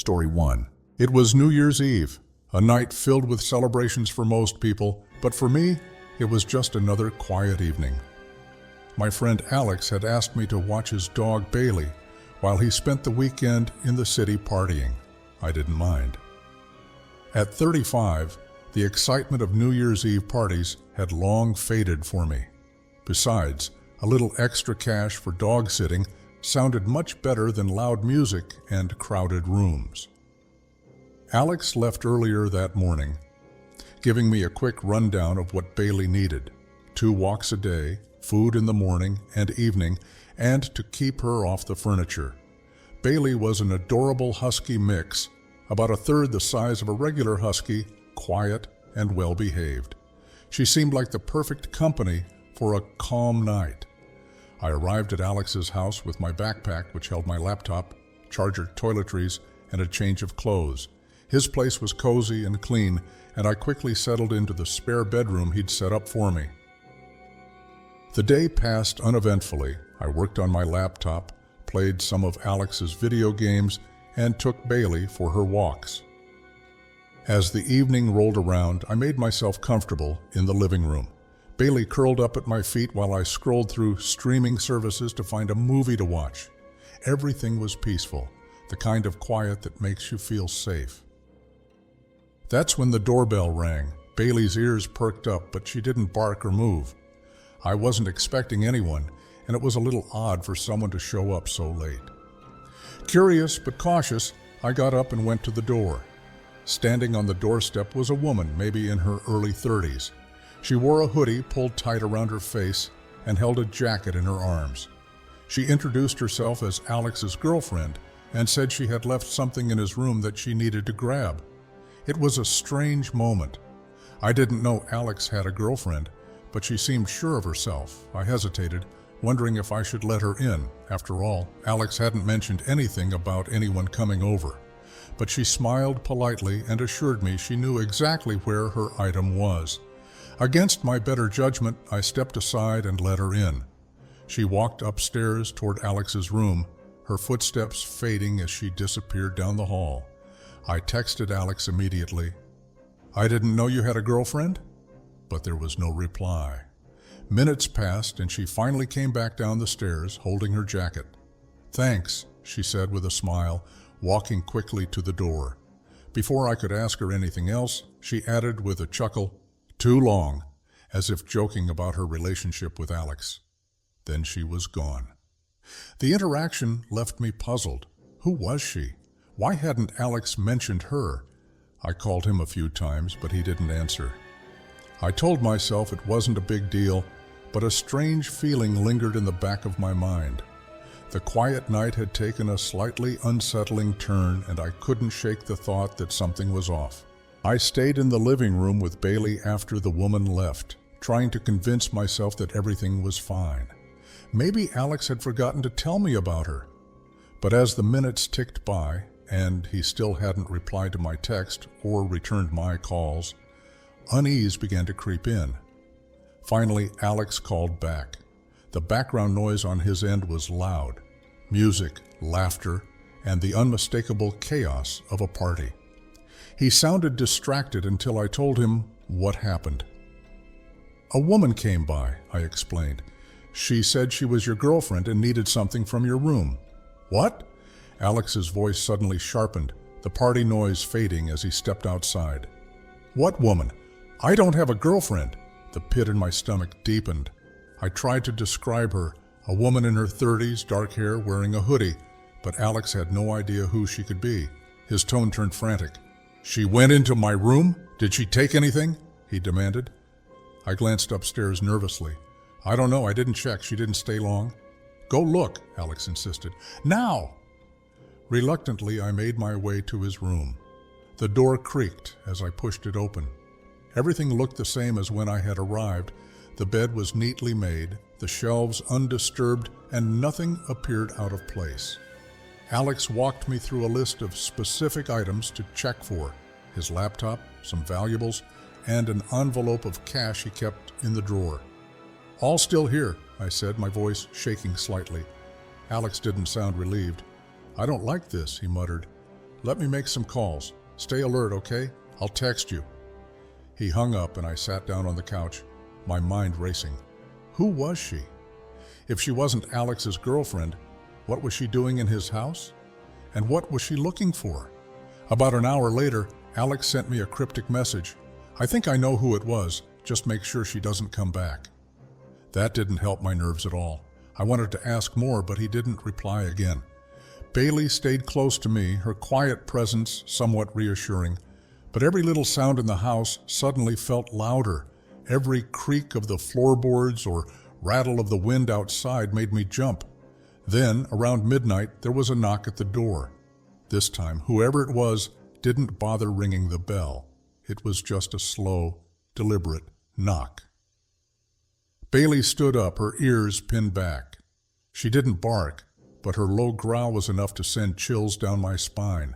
Story 1. It was New Year's Eve, a night filled with celebrations for most people, but for me, it was just another quiet evening. My friend Alex had asked me to watch his dog Bailey while he spent the weekend in the city partying. I didn't mind. At 35, the excitement of New Year's Eve parties had long faded for me. Besides, a little extra cash for dog sitting sounded much better than loud music and crowded rooms. Alex left earlier that morning, giving me a quick rundown of what Bailey needed: 2 walks a day, food in the morning and evening, and to keep her off the furniture. Bailey was an adorable husky mix, about a third the size of a regular husky, quiet and well-behaved. She seemed like the perfect company for a calm night. I arrived at Alex's house with my backpack, which held my laptop, charger, toiletries, and a change of clothes. His place was cozy and clean, and I quickly settled into the spare bedroom he'd set up for me. The day passed uneventfully. I worked on my laptop, played some of Alex's video games, and took Bailey for her walks. As the evening rolled around, I made myself comfortable in the living room. Bailey curled up at my feet while I scrolled through streaming services to find a movie to watch. Everything was peaceful, the kind of quiet that makes you feel safe. That's when the doorbell rang. Bailey's ears perked up, but she didn't bark or move. I wasn't expecting anyone, and it was a little odd for someone to show up so late. Curious but cautious, I got up and went to the door. Standing on the doorstep was a woman, maybe in her early 30s. She wore a hoodie pulled tight around her face and held a jacket in her arms. She introduced herself as Alex's girlfriend and said she had left something in his room that she needed to grab. It was a strange moment. I didn't know Alex had a girlfriend, but she seemed sure of herself. I hesitated, wondering if I should let her in. After all, Alex hadn't mentioned anything about anyone coming over. But she smiled politely and assured me she knew exactly where her item was. Against my better judgment, I stepped aside and let her in. She walked upstairs toward Alex's room, her footsteps fading as she disappeared down the hall. I texted Alex immediately. "I didn't know you had a girlfriend?" But there was no reply. Minutes passed and she finally came back down the stairs holding her jacket. "Thanks," she said with a smile, walking quickly to the door. Before I could ask her anything else, she added with a chuckle, "Too long," as if joking about her relationship with Alex. Then she was gone. The interaction left me puzzled. Who was she? Why hadn't Alex mentioned her? I called him a few times, but he didn't answer. I told myself it wasn't a big deal, but a strange feeling lingered in the back of my mind. The quiet night had taken a slightly unsettling turn, and I couldn't shake the thought that something was off. I stayed in the living room with Bailey after the woman left, trying to convince myself that everything was fine. Maybe Alex had forgotten to tell me about her. But as the minutes ticked by, and he still hadn't replied to my text or returned my calls, unease began to creep in. Finally, Alex called back. The background noise on his end was loud. Music, laughter, and the unmistakable chaos of a party. He sounded distracted until I told him what happened. "A woman came by," I explained. "She said she was your girlfriend and needed something from your room." "What?" Alex's voice suddenly sharpened, the party noise fading as he stepped outside. "What woman? I don't have a girlfriend." The pit in my stomach deepened. I tried to describe her, a woman in her 30s, dark hair, wearing a hoodie, but Alex had no idea who she could be. His tone turned frantic. "She went into my room? Did she take anything?" he demanded. I glanced upstairs nervously. "I don't know, I didn't check. She didn't stay long." "Go look," Alex insisted. "Now!" Reluctantly, I made my way to his room. The door creaked as I pushed it open. Everything looked the same as when I had arrived. The bed was neatly made, the shelves undisturbed, and nothing appeared out of place. Alex walked me through a list of specific items to check for: his laptop, some valuables, and an envelope of cash he kept in the drawer. "All still here," I said, my voice shaking slightly. Alex didn't sound relieved. "I don't like this," he muttered. Let me make some calls. Stay alert, okay? I'll text you." He hung up and I sat down on the couch, my mind racing. Who was she? If she wasn't Alex's girlfriend, what was she doing in his house? And what was she looking for? About an hour later, Alex sent me a cryptic message. "I think I know who it was. Just make sure she doesn't come back." That didn't help my nerves at all. I wanted to ask more, but he didn't reply again. Bailey stayed close to me, her quiet presence somewhat reassuring. But every little sound in the house suddenly felt louder. Every creak of the floorboards or rattle of the wind outside made me jump. Then, around midnight, there was a knock at the door. This time, whoever it was didn't bother ringing the bell. It was just a slow, deliberate knock. Bailey stood up, her ears pinned back. She didn't bark, but her low growl was enough to send chills down my spine.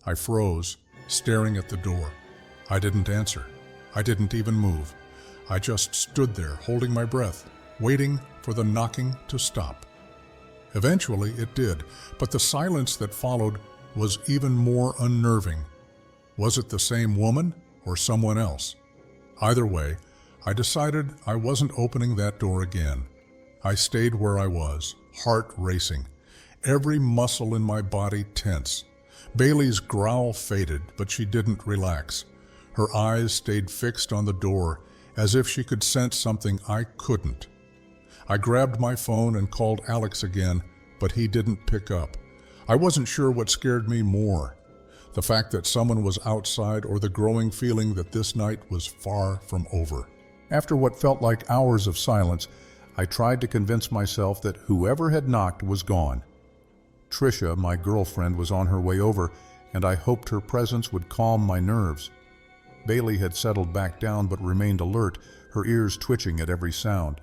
I froze, staring at the door. I didn't answer. I didn't even move. I just stood there, holding my breath, waiting for the knocking to stop. Eventually it did, but the silence that followed was even more unnerving. Was it the same woman or someone else? Either way, I decided I wasn't opening that door again. I stayed where I was, heart racing, every muscle in my body tense. Bailey's growl faded, but she didn't relax. Her eyes stayed fixed on the door, as if she could sense something I couldn't. I grabbed my phone and called Alex again, but he didn't pick up. I wasn't sure what scared me more, the fact that someone was outside or the growing feeling that this night was far from over. After what felt like hours of silence, I tried to convince myself that whoever had knocked was gone. Tricia, my girlfriend, was on her way over, and I hoped her presence would calm my nerves. Bailey had settled back down but remained alert, her ears twitching at every sound.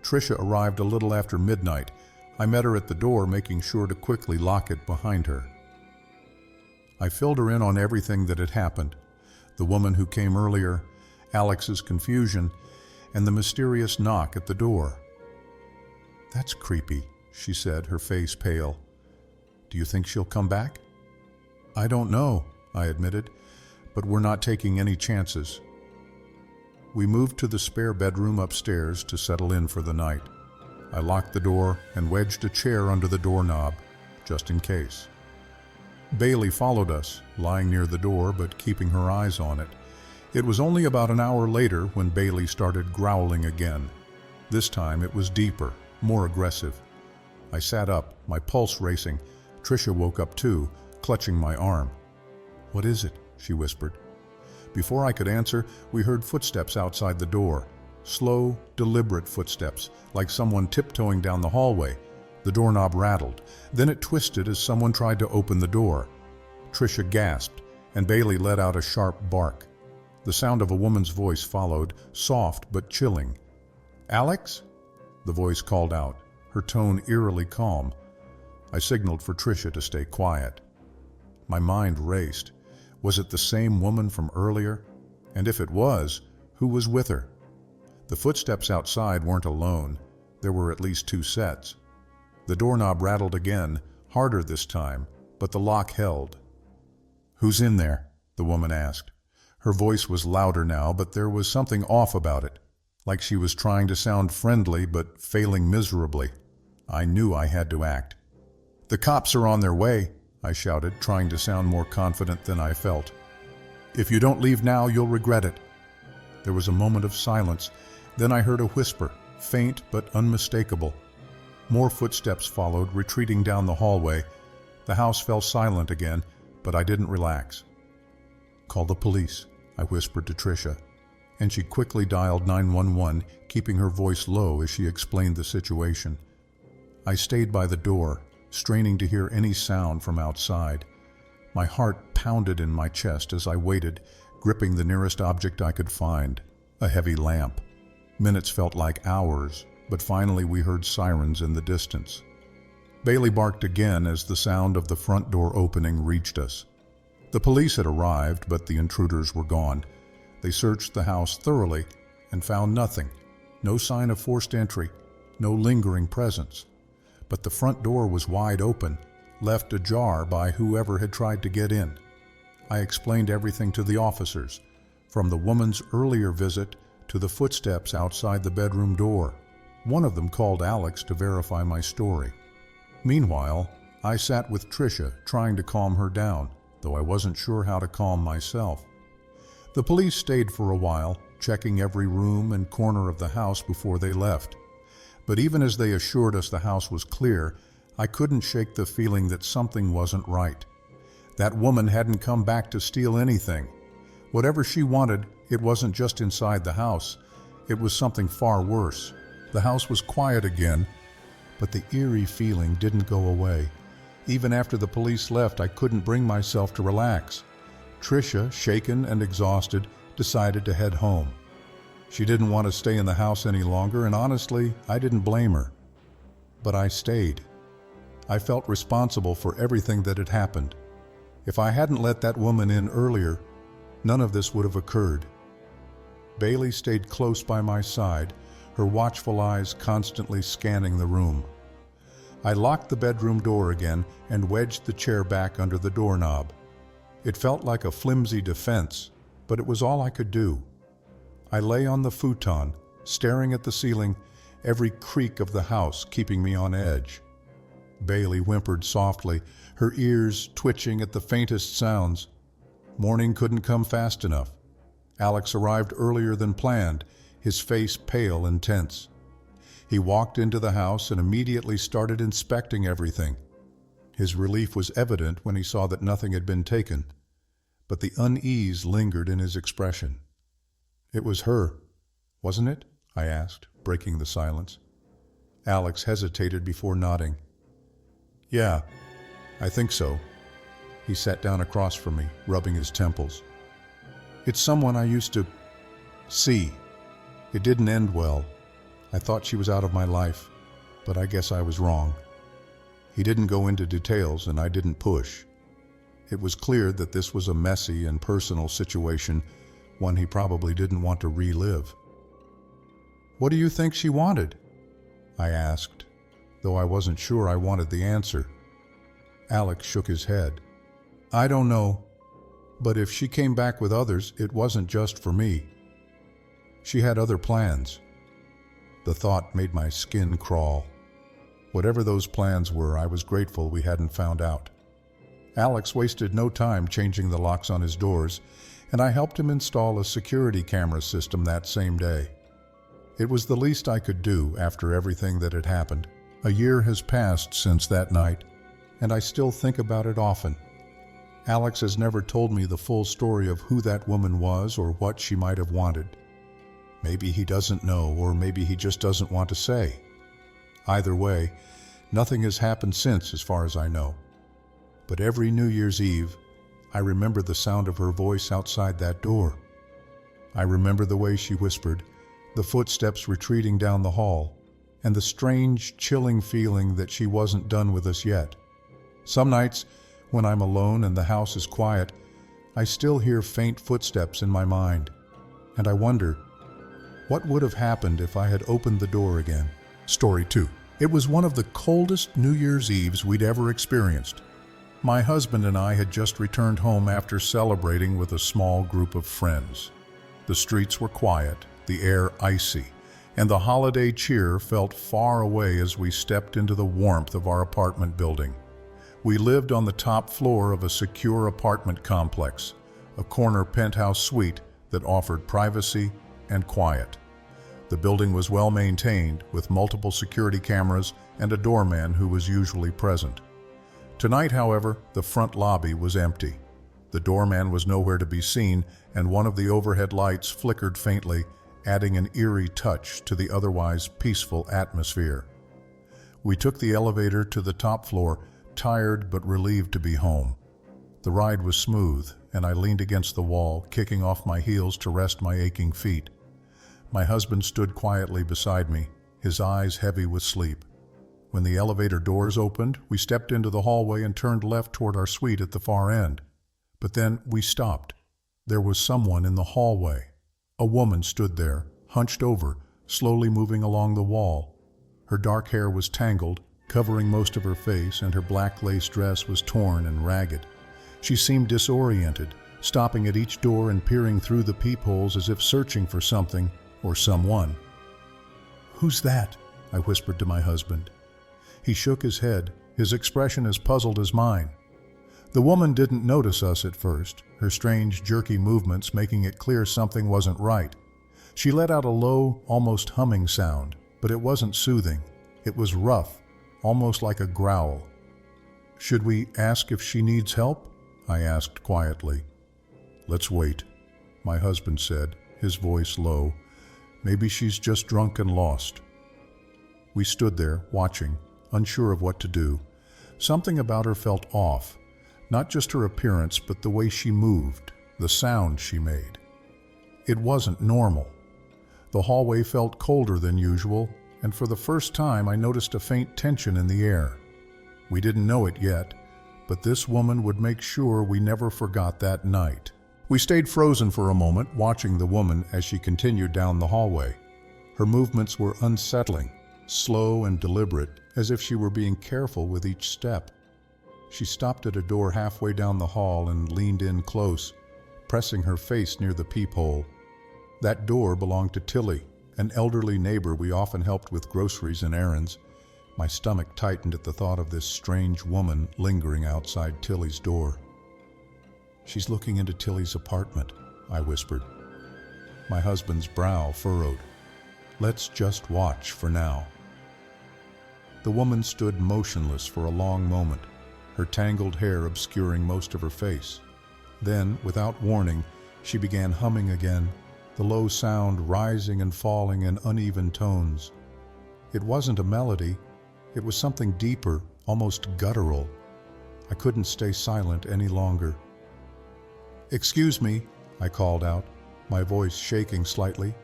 Tricia arrived a little after midnight. I met her at the door, making sure to quickly lock it behind her. I filled her in on everything that had happened: the woman who came earlier, Alex's confusion, and the mysterious knock at the door. "That's creepy," she said, her face pale. "Do you think she'll come back?" "I don't know," I admitted, "but we're not taking any chances." We moved to the spare bedroom upstairs to settle in for the night. I locked the door and wedged a chair under the doorknob, just in case. Bailey followed us, lying near the door but keeping her eyes on it. It was only about an hour later when Bailey started growling again. This time it was deeper, more aggressive. I sat up, my pulse racing. Tricia woke up too, clutching my arm. "What is it?" she whispered. Before I could answer, we heard footsteps outside the door. Slow, deliberate footsteps, like someone tiptoeing down the hallway. The doorknob rattled. Then it twisted as someone tried to open the door. Tricia gasped, and Bailey let out a sharp bark. The sound of a woman's voice followed, soft but chilling. "Alex?" The voice called out, her tone eerily calm. I signaled for Tricia to stay quiet. My mind raced. Was it the same woman from earlier? And if it was, who was with her? The footsteps outside weren't alone. There were at least two sets. The doorknob rattled again, harder this time, but the lock held. "Who's in there?" the woman asked. Her voice was louder now, but there was something off about it, like she was trying to sound friendly but failing miserably. I knew I had to act. "The cops are on their way," I shouted, trying to sound more confident than I felt. "If you don't leave now, you'll regret it." There was a moment of silence. Then I heard a whisper, faint but unmistakable. More footsteps followed, retreating down the hallway. The house fell silent again, but I didn't relax. "Call the police," I whispered to Tricia, and she quickly dialed 911, keeping her voice low as she explained the situation. I stayed by the door, straining to hear any sound from outside. My heart pounded in my chest as I waited, gripping the nearest object I could find, a heavy lamp. Minutes felt like hours, but finally we heard sirens in the distance. Bailey barked again as the sound of the front door opening reached us. The police had arrived, but the intruders were gone. They searched the house thoroughly and found nothing. No sign of forced entry, no lingering presence. But the front door was wide open, left ajar by whoever had tried to get in. I explained everything to the officers, from the woman's earlier visit to the footsteps outside the bedroom door. One of them called Alex to verify my story. Meanwhile, I sat with Tricia, trying to calm her down, though I wasn't sure how to calm myself. The police stayed for a while, checking every room and corner of the house before they left. But even as they assured us the house was clear, I couldn't shake the feeling that something wasn't right. That woman hadn't come back to steal anything. Whatever she wanted, it wasn't just inside the house. It was something far worse. The house was quiet again, but the eerie feeling didn't go away. Even after the police left, I couldn't bring myself to relax. Tricia, shaken and exhausted, decided to head home. She didn't want to stay in the house any longer, and honestly, I didn't blame her. But I stayed. I felt responsible for everything that had happened. If I hadn't let that woman in earlier, none of this would have occurred. Bailey stayed close by my side, her watchful eyes constantly scanning the room. I locked the bedroom door again and wedged the chair back under the doorknob. It felt like a flimsy defense, but it was all I could do. I lay on the futon, staring at the ceiling, every creak of the house keeping me on edge. Bailey whimpered softly, her ears twitching at the faintest sounds. Morning couldn't come fast enough. Alex arrived earlier than planned, his face pale and tense. He walked into the house and immediately started inspecting everything. His relief was evident when he saw that nothing had been taken, but the unease lingered in his expression. "It was her, wasn't it?" I asked, breaking the silence. Alex hesitated before nodding. "Yeah, I think so." He sat down across from me, rubbing his temples. "It's someone I used to see. It didn't end well. I thought she was out of my life, but I guess I was wrong." He didn't go into details, and I didn't push. It was clear that this was a messy and personal situation, one he probably didn't want to relive. "What do you think she wanted?" I asked, though I wasn't sure I wanted the answer. Alex shook his head. "I don't know, but if she came back with others, it wasn't just for me. She had other plans." The thought made my skin crawl. Whatever those plans were, I was grateful we hadn't found out. Alex wasted no time changing the locks on his doors, and I helped him install a security camera system that same day. It was the least I could do after everything that had happened. A year has passed since that night, and I still think about it often. Alex has never told me the full story of who that woman was or what she might have wanted. Maybe he doesn't know, or maybe he just doesn't want to say. Either way, nothing has happened since, as far as I know. But every New Year's Eve, I remember the sound of her voice outside that door. I remember the way she whispered, the footsteps retreating down the hall, and the strange, chilling feeling that she wasn't done with us yet. Some nights, when I'm alone and the house is quiet, I still hear faint footsteps in my mind, and I wonder, what would have happened if I had opened the door again? Story 2. It was one of the coldest New Year's Eves we'd ever experienced. My husband and I had just returned home after celebrating with a small group of friends. The streets were quiet, the air icy, and the holiday cheer felt far away as we stepped into the warmth of our apartment building. We lived on the top floor of a secure apartment complex, a corner penthouse suite that offered privacy and quiet. The building was well maintained, with multiple security cameras and a doorman who was usually present. Tonight, however, the front lobby was empty. The doorman was nowhere to be seen, and one of the overhead lights flickered faintly, adding an eerie touch to the otherwise peaceful atmosphere. We took the elevator to the top floor, tired but relieved to be home. The ride was smooth, and I leaned against the wall, kicking off my heels to rest my aching feet. My husband stood quietly beside me, his eyes heavy with sleep. When the elevator doors opened, we stepped into the hallway and turned left toward our suite at the far end. But then we stopped. There was someone in the hallway. A woman stood there, hunched over, slowly moving along the wall. Her dark hair was tangled, covering most of her face, and her black lace dress was torn and ragged. She seemed disoriented, stopping at each door and peering through the peepholes as if searching for something or someone. "Who's that?" I whispered to my husband. He shook his head, his expression as puzzled as mine. The woman didn't notice us at first, her strange, jerky movements making it clear something wasn't right. She let out a low, almost humming sound, but it wasn't soothing. It was rough, almost like a growl. "Should we ask if she needs help?" I asked quietly. "Let's wait," my husband said, his voice low. "Maybe she's just drunk and lost." We stood there, watching, unsure of what to do. Something about her felt off. Not just her appearance, but the way she moved, the sound she made. It wasn't normal. The hallway felt colder than usual, and for the first time I noticed a faint tension in the air. We didn't know it yet, but this woman would make sure we never forgot that night. We stayed frozen for a moment, watching the woman as she continued down the hallway. Her movements were unsettling, slow and deliberate, as if she were being careful with each step. She stopped at a door halfway down the hall and leaned in close, pressing her face near the peephole. That door belonged to Tilly, an elderly neighbor we often helped with groceries and errands. My stomach tightened at the thought of this strange woman lingering outside Tilly's door. "She's looking into Tilly's apartment," I whispered. My husband's brow furrowed. "Let's just watch for now." The woman stood motionless for a long moment, her tangled hair obscuring most of her face. Then, without warning, she began humming again, the low sound rising and falling in uneven tones. It wasn't a melody, it was something deeper, almost guttural. I couldn't stay silent any longer. "Excuse me," I called out, my voice shaking slightly.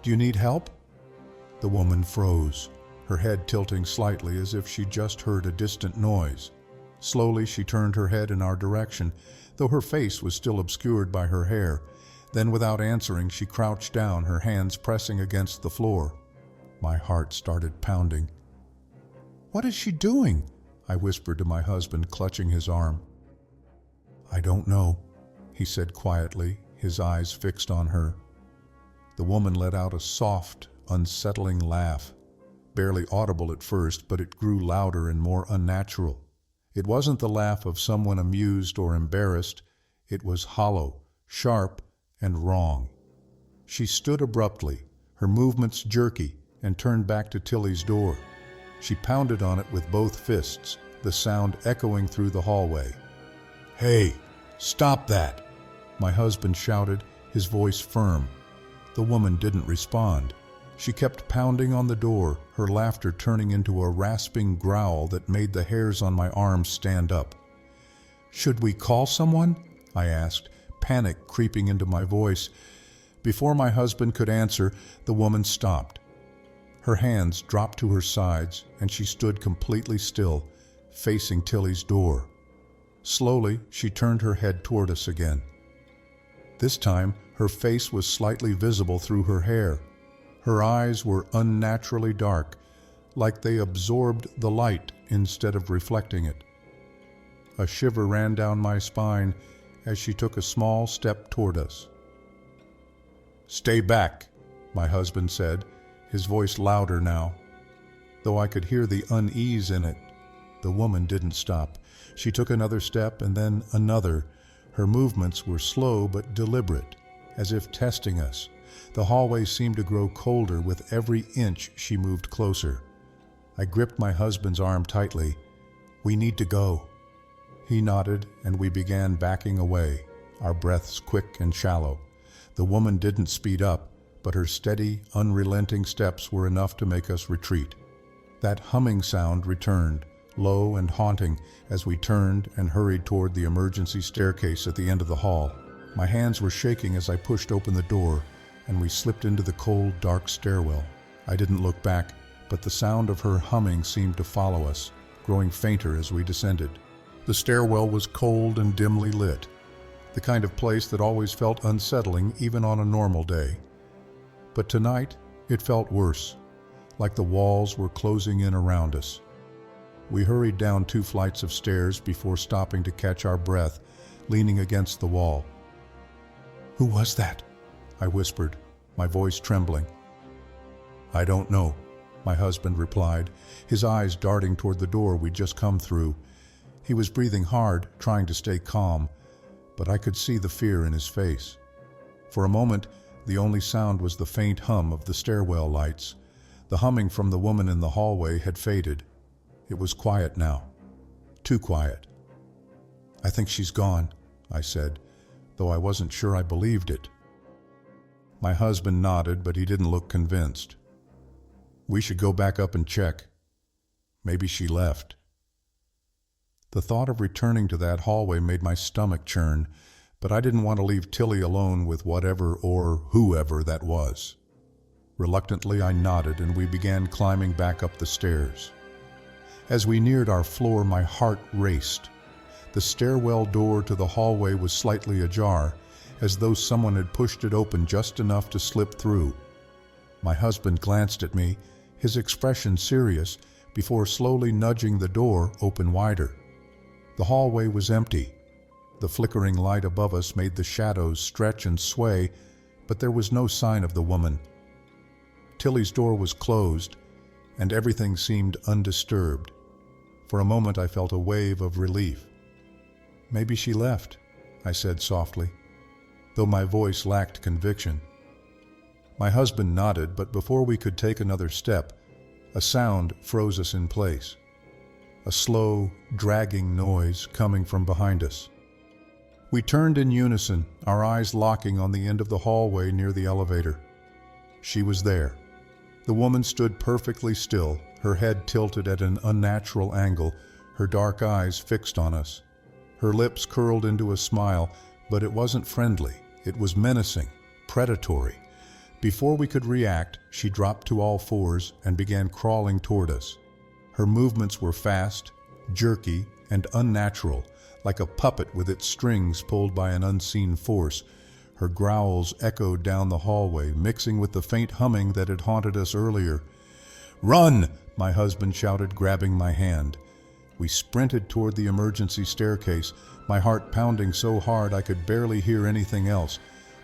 "Do you need help?" The woman froze, her head tilting slightly as if she just heard a distant noise. Slowly she turned her head in our direction, though her face was still obscured by her hair. Then, without answering, she crouched down, her hands pressing against the floor. My heart started pounding. "What is she doing?" I whispered to my husband, clutching his arm. "I don't know," he said quietly, his eyes fixed on her. The woman let out a soft, unsettling laugh, barely audible at first, but it grew louder and more unnatural. It wasn't the laugh of someone amused or embarrassed. It was hollow, sharp, and wrong. She stood abruptly, her movements jerky, and turned back to Tilly's door. She pounded on it with both fists, the sound echoing through the hallway. "Hey, stop that!" my husband shouted, his voice firm. The woman didn't respond. She kept pounding on the door, her laughter turning into a rasping growl that made the hairs on my arms stand up. "Should we call someone?" I asked, panic creeping into my voice. Before my husband could answer, the woman stopped. Her hands dropped to her sides, and she stood completely still, facing Tilly's door. Slowly, she turned her head toward us again. This time, her face was slightly visible through her hair. Her eyes were unnaturally dark, like they absorbed the light instead of reflecting it. A shiver ran down my spine as she took a small step toward us. "Stay back," my husband said, his voice louder now. Though I could hear the unease in it, the woman didn't stop. She took another step and then another. Her movements were slow but deliberate, as if testing us. The hallway seemed to grow colder with every inch she moved closer. I gripped my husband's arm tightly. "We need to go." He nodded, and we began backing away, our breaths quick and shallow. The woman didn't speed up, but her steady, unrelenting steps were enough to make us retreat. That humming sound returned, low and haunting, as we turned and hurried toward the emergency staircase at the end of the hall. My hands were shaking as I pushed open the door, and we slipped into the cold, dark stairwell. I didn't look back, but the sound of her humming seemed to follow us, growing fainter as we descended. The stairwell was cold and dimly lit, the kind of place that always felt unsettling even on a normal day. But tonight, it felt worse, like the walls were closing in around us. We hurried down 2 flights of stairs before stopping to catch our breath, leaning against the wall. "Who was that?" I whispered, my voice trembling. "I don't know," my husband replied, his eyes darting toward the door we'd just come through. He was breathing hard, trying to stay calm, but I could see the fear in his face. For a moment, the only sound was the faint hum of the stairwell lights. The humming from the woman in the hallway had faded. It was quiet now. Too quiet. "I think she's gone," I said, though I wasn't sure I believed it. My husband nodded, but he didn't look convinced. "We should go back up and check. Maybe she left." The thought of returning to that hallway made my stomach churn, but I didn't want to leave Tilly alone with whatever or whoever that was. Reluctantly, I nodded and we began climbing back up the stairs. As we neared our floor, my heart raced. The stairwell door to the hallway was slightly ajar, as though someone had pushed it open just enough to slip through. My husband glanced at me, his expression serious, before slowly nudging the door open wider. The hallway was empty. The flickering light above us made the shadows stretch and sway, but there was no sign of the woman. Tilly's door was closed, and everything seemed undisturbed. For a moment I felt a wave of relief. "Maybe she left," I said softly, though my voice lacked conviction. My husband nodded, but before we could take another step, a sound froze us in place. A slow, dragging noise coming from behind us. We turned in unison, our eyes locking on the end of the hallway near the elevator. She was there. The woman stood perfectly still, her head tilted at an unnatural angle, her dark eyes fixed on us. Her lips curled into a smile, but it wasn't friendly. It was menacing, predatory. Before we could react, she dropped to all fours and began crawling toward us. Her movements were fast, jerky, and unnatural, like a puppet with its strings pulled by an unseen force. Her growls echoed down the hallway, mixing with the faint humming that had haunted us earlier. "Run!" my husband shouted, grabbing my hand. We sprinted toward the emergency staircase, my heart pounding so hard I could barely hear anything else.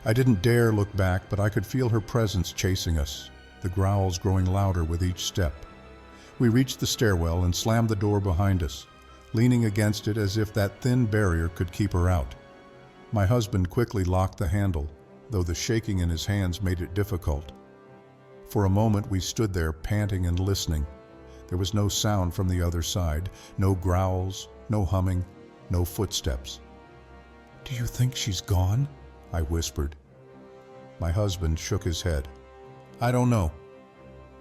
I didn't dare look back, but I could feel her presence chasing us, the growls growing louder with each step. We reached the stairwell and slammed the door behind us, leaning against it as if that thin barrier could keep her out. My husband quickly locked the handle, though the shaking in his hands made it difficult. For a moment we stood there panting and listening. There was no sound from the other side, no growls, no humming, no footsteps. "Do you think she's gone?" I whispered. My husband shook his head. "I don't know."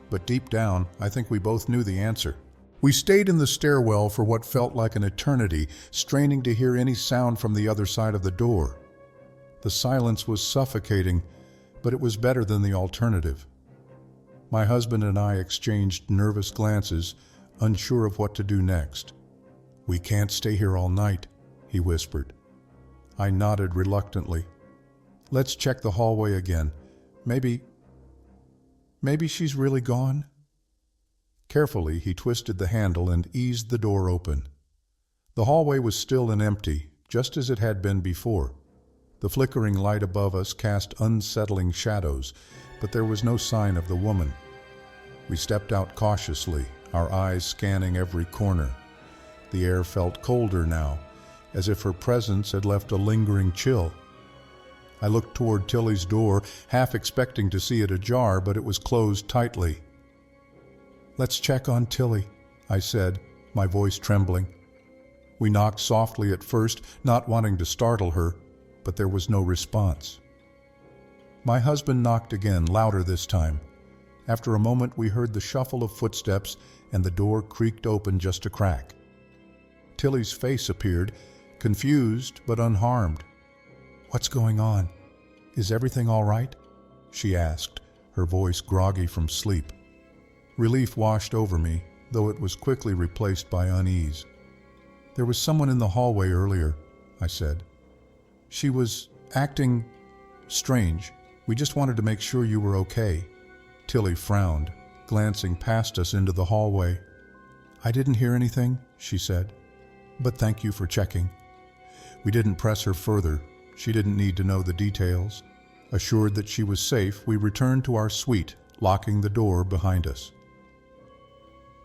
But deep down, I think we both knew the answer. We stayed in the stairwell for what felt like an eternity, straining to hear any sound from the other side of the door. The silence was suffocating, but it was better than the alternative. My husband and I exchanged nervous glances, unsure of what to do next. "We can't stay here all night," he whispered. I nodded reluctantly. "Let's check the hallway again. Maybe she's really gone?" Carefully, he twisted the handle and eased the door open. The hallway was still and empty, just as it had been before. The flickering light above us cast unsettling shadows, but there was no sign of the woman. We stepped out cautiously, our eyes scanning every corner. The air felt colder now, as if her presence had left a lingering chill. I looked toward Tilly's door, half expecting to see it ajar, but it was closed tightly. "Let's check on Tilly," I said, my voice trembling. We knocked softly at first, not wanting to startle her, but there was no response. My husband knocked again, louder this time. After a moment, we heard the shuffle of footsteps, and the door creaked open just a crack. Tilly's face appeared, confused but unharmed. "What's going on? Is everything all right?" she asked, her voice groggy from sleep. Relief washed over me, though it was quickly replaced by unease. "There was someone in the hallway earlier," I said. "She was acting strange. We just wanted to make sure you were okay." Tilly frowned, glancing past us into the hallway. "I didn't hear anything," she said, "but thank you for checking." We didn't press her further. She didn't need to know the details. Assured that she was safe, we returned to our suite, locking the door behind us.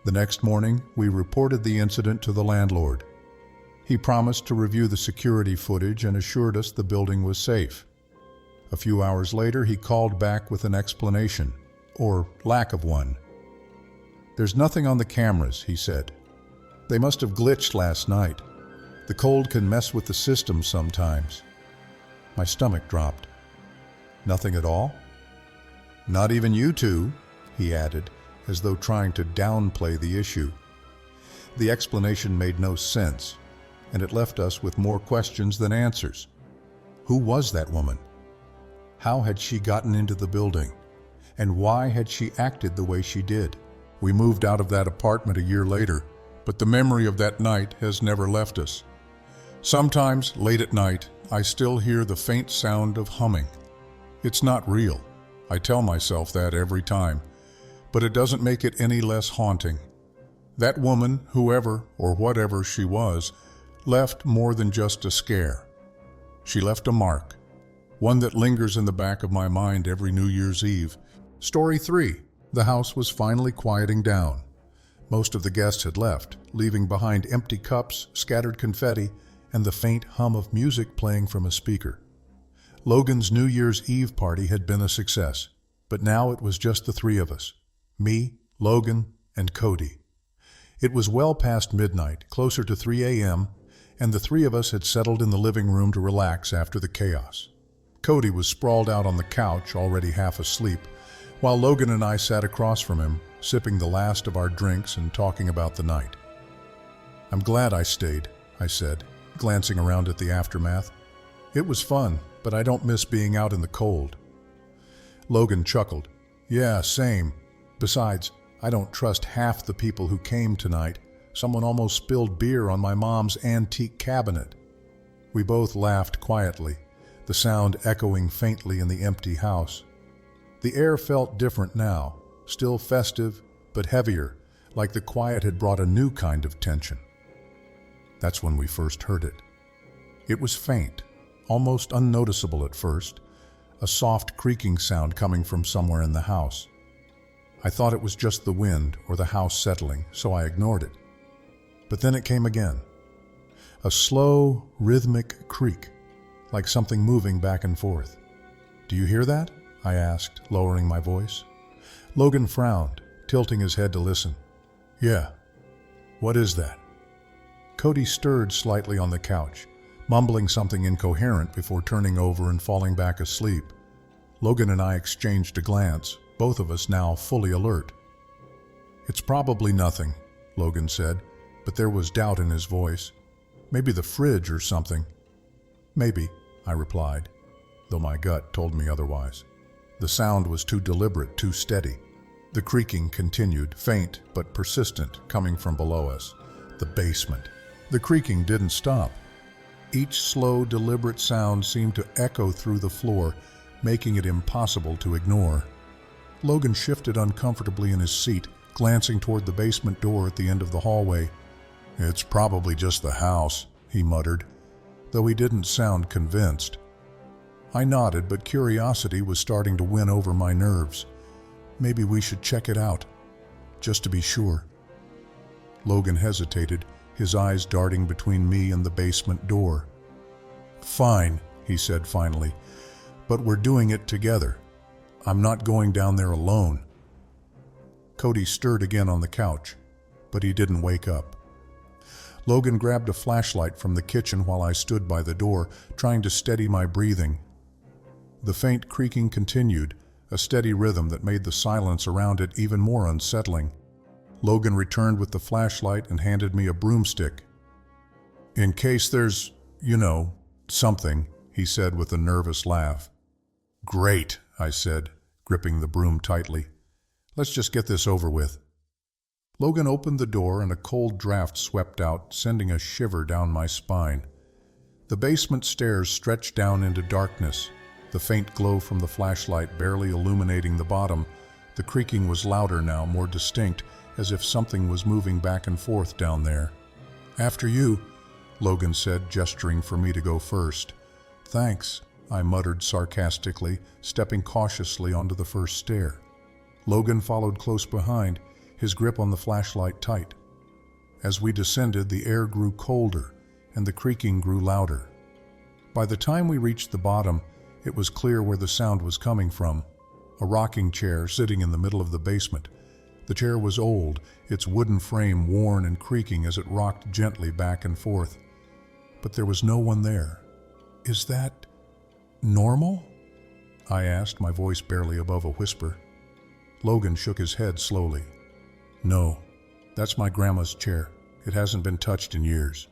The next morning, we reported the incident to the landlord. He promised to review the security footage and assured us the building was safe. A few hours later, he called back with an explanation, or lack of one. "There's nothing on the cameras," he said. "They must have glitched last night. The cold can mess with the system sometimes." My stomach dropped. "Nothing at all?" "Not even you two," he added, as though trying to downplay the issue. The explanation made no sense, and it left us with more questions than answers. Who was that woman? How had she gotten into the building? And why had she acted the way she did? We moved out of that apartment a year later, but the memory of that night has never left us. Sometimes, late at night, I still hear the faint sound of humming. It's not real. I tell myself that every time, but it doesn't make it any less haunting. That woman, whoever or whatever she was, left more than just a scare. She left a mark, one that lingers in the back of my mind every New Year's Eve. Story 3. The house was finally quieting down. Most of the guests had left, leaving behind empty cups, scattered confetti, and the faint hum of music playing from a speaker. Logan's New Year's Eve party had been a success, but now it was just the three of us. Me, Logan, and Cody. It was well past midnight, closer to 3 a.m., and the three of us had settled in the living room to relax after the chaos. Cody was sprawled out on the couch, already half asleep, while Logan and I sat across from him, sipping the last of our drinks and talking about the night. "I'm glad I stayed," I said, glancing around at the aftermath. "It was fun, but I don't miss being out in the cold." Logan chuckled. "Yeah, same. Besides, I don't trust half the people who came tonight. Someone almost spilled beer on my mom's antique cabinet." We both laughed quietly, the sound echoing faintly in the empty house. The air felt different now, still festive, but heavier, like the quiet had brought a new kind of tension. That's when we first heard it. It was faint, almost unnoticeable at first, a soft creaking sound coming from somewhere in the house. I thought it was just the wind or the house settling, so I ignored it. But then it came again. A slow, rhythmic creak, like something moving back and forth. "Do you hear that?" I asked, lowering my voice. Logan frowned, tilting his head to listen. "Yeah. What is that?" Cody stirred slightly on the couch, mumbling something incoherent before turning over and falling back asleep. Logan and I exchanged a glance, both of us now fully alert. "It's probably nothing," Logan said, but there was doubt in his voice. "Maybe the fridge or something." "Maybe," I replied, though my gut told me otherwise. The sound was too deliberate, too steady. The creaking continued, faint but persistent, coming from below us, the basement. The creaking didn't stop. Each slow, deliberate sound seemed to echo through the floor, making it impossible to ignore. Logan shifted uncomfortably in his seat, glancing toward the basement door at the end of the hallway. "It's probably just the house," he muttered, though he didn't sound convinced. I nodded, but curiosity was starting to win over my nerves. Maybe we should check it out, just to be sure. Logan hesitated, his eyes darting between me and the basement door. "Fine," he said finally, "but we're doing it together. I'm not going down there alone." Cody stirred again on the couch, but he didn't wake up. Logan grabbed a flashlight from the kitchen while I stood by the door, trying to steady my breathing. The faint creaking continued, a steady rhythm that made the silence around it even more unsettling. Logan returned with the flashlight and handed me a broomstick. "In case there's, something," he said with a nervous laugh. "Great," I said, gripping the broom tightly. "Let's just get this over with." Logan opened the door and a cold draft swept out, sending a shiver down my spine. The basement stairs stretched down into darkness, the faint glow from the flashlight barely illuminating the bottom. The creaking was louder now, more distinct, as if something was moving back and forth down there. "After you," Logan said, gesturing for me to go first. "Thanks," I muttered sarcastically, stepping cautiously onto the first stair. Logan followed close behind, his grip on the flashlight tight. As we descended, the air grew colder and the creaking grew louder. By the time we reached the bottom, it was clear where the sound was coming from. A rocking chair sitting in the middle of the basement. The chair was old, its wooden frame worn and creaking as it rocked gently back and forth. But there was no one there. "Is that normal?" I asked, my voice barely above a whisper. Logan shook his head slowly. "No, that's my grandma's chair. It hasn't been touched in years."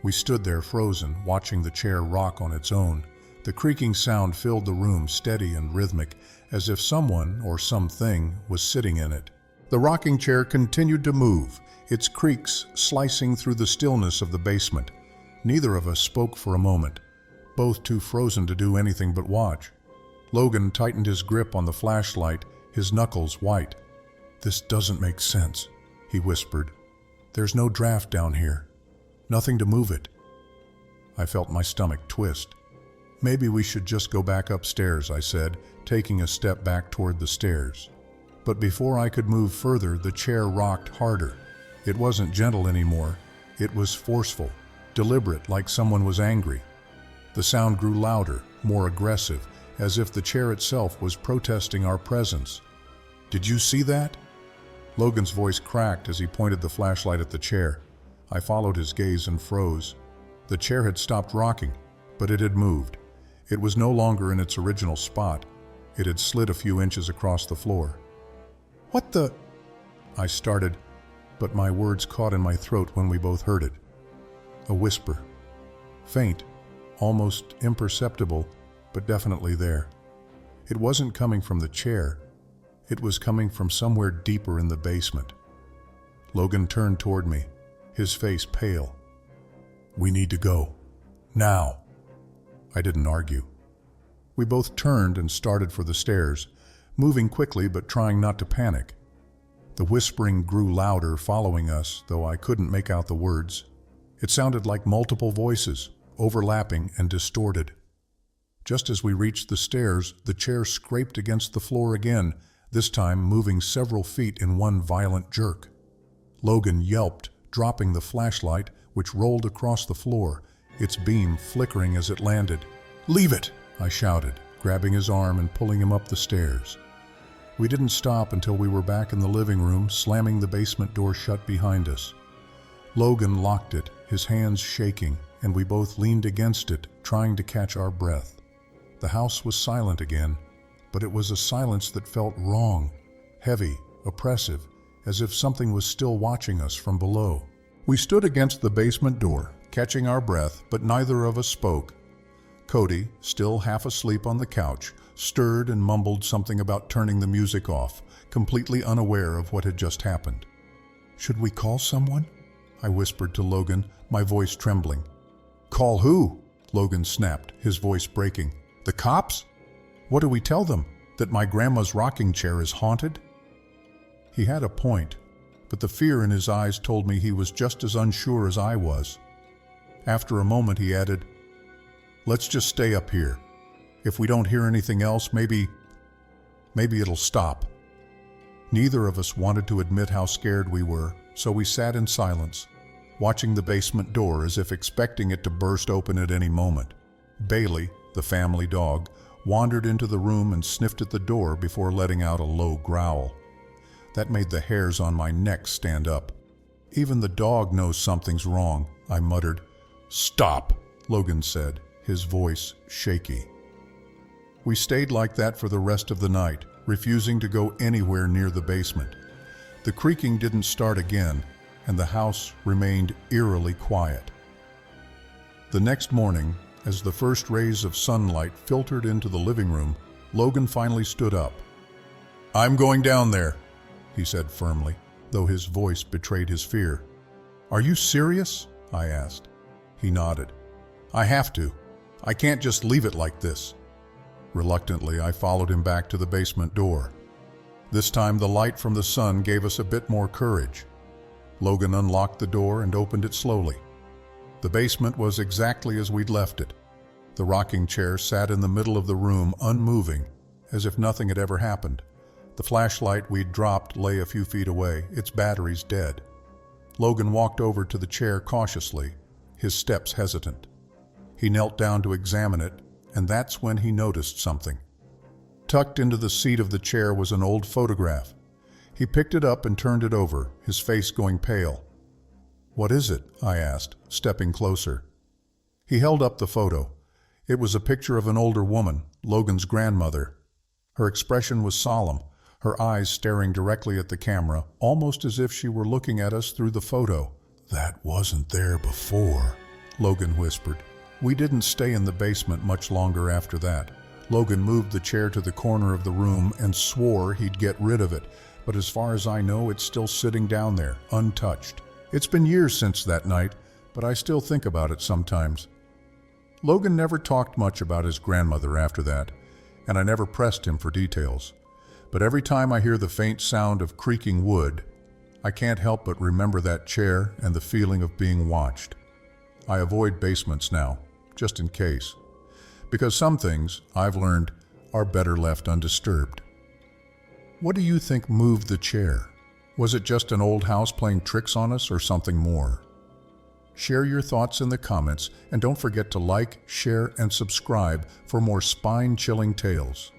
We stood there frozen, watching the chair rock on its own. The creaking sound filled the room, steady and rhythmic, as if someone or something was sitting in it. The rocking chair continued to move, its creaks slicing through the stillness of the basement. Neither of us spoke for a moment, both too frozen to do anything but watch. Logan tightened his grip on the flashlight, his knuckles white. "This doesn't make sense," he whispered. "There's no draft down here. Nothing to move it." I felt my stomach twist. "Maybe we should just go back upstairs," I said, taking a step back toward the stairs. But before I could move further, the chair rocked harder. It wasn't gentle anymore. It was forceful, deliberate, like someone was angry. The sound grew louder, more aggressive, as if the chair itself was protesting our presence. "Did you see that?" Logan's voice cracked as he pointed the flashlight at the chair. I followed his gaze and froze. The chair had stopped rocking, but it had moved. It was no longer in its original spot. It had slid a few inches across the floor. "What the—" I started, but my words caught in my throat when we both heard it. A whisper. Faint, almost imperceptible, but definitely there. It wasn't coming from the chair. It was coming from somewhere deeper in the basement. Logan turned toward me, his face pale. "We need to go. Now." I didn't argue. We both turned and started for the stairs, moving quickly but trying not to panic. The whispering grew louder, following us, though I couldn't make out the words. It sounded like multiple voices, overlapping and distorted. Just as we reached the stairs, the chair scraped against the floor again, this time moving several feet in one violent jerk. Logan yelped, dropping the flashlight, which rolled across the floor, its beam flickering as it landed. "Leave it!" I shouted, grabbing his arm and pulling him up the stairs. We didn't stop until we were back in the living room, slamming the basement door shut behind us. Logan locked it, his hands shaking, and we both leaned against it, trying to catch our breath. The house was silent again, but it was a silence that felt wrong, heavy, oppressive, as if something was still watching us from below. We stood against the basement door, catching our breath, but neither of us spoke. Cody, still half asleep on the couch, stirred and mumbled something about turning the music off, completely unaware of what had just happened. "Should we call someone?" I whispered to Logan, my voice trembling. "Call who?" Logan snapped, his voice breaking. "The cops? What do we tell them? That my grandma's rocking chair is haunted?" He had a point, but the fear in his eyes told me he was just as unsure as I was. After a moment he added, "Let's just stay up here. If we don't hear anything else, maybe it'll stop." Neither of us wanted to admit how scared we were, so we sat in silence, watching the basement door as if expecting it to burst open at any moment. Bailey, the family dog, wandered into the room and sniffed at the door before letting out a low growl. That made the hairs on my neck stand up. "Even the dog knows something's wrong," I muttered. "Stop," Logan said, his voice shaky. We stayed like that for the rest of the night, refusing to go anywhere near the basement. The creaking didn't start again, and the house remained eerily quiet. The next morning, as the first rays of sunlight filtered into the living room, Logan finally stood up. "I'm going down there," he said firmly, though his voice betrayed his fear. "Are you serious?" I asked. He nodded. "I have to. I can't just leave it like this." Reluctantly, I followed him back to the basement door. This time the light from the sun gave us a bit more courage. Logan unlocked the door and opened it slowly. The basement was exactly as we'd left it. The rocking chair sat in the middle of the room, unmoving, as if nothing had ever happened. The flashlight we'd dropped lay a few feet away, its batteries dead. Logan walked over to the chair cautiously, his steps hesitant. He knelt down to examine it, and that's when he noticed something. Tucked into the seat of the chair was an old photograph. He picked it up and turned it over, his face going pale. "What is it?" I asked, stepping closer. He held up the photo. It was a picture of an older woman, Logan's grandmother. Her expression was solemn, her eyes staring directly at the camera, almost as if she were looking at us through the photo. "That wasn't there before," Logan whispered. We didn't stay in the basement much longer after that. Logan moved the chair to the corner of the room and swore he'd get rid of it, but as far as I know, it's still sitting down there, untouched. It's been years since that night, but I still think about it sometimes. Logan never talked much about his grandmother after that, and I never pressed him for details. But every time I hear the faint sound of creaking wood, I can't help but remember that chair and the feeling of being watched. I avoid basements now, just in case. Because some things, I've learned, are better left undisturbed. What do you think moved the chair? Was it just an old house playing tricks on us or something more? Share your thoughts in the comments, and don't forget to like, share, and subscribe for more spine-chilling tales.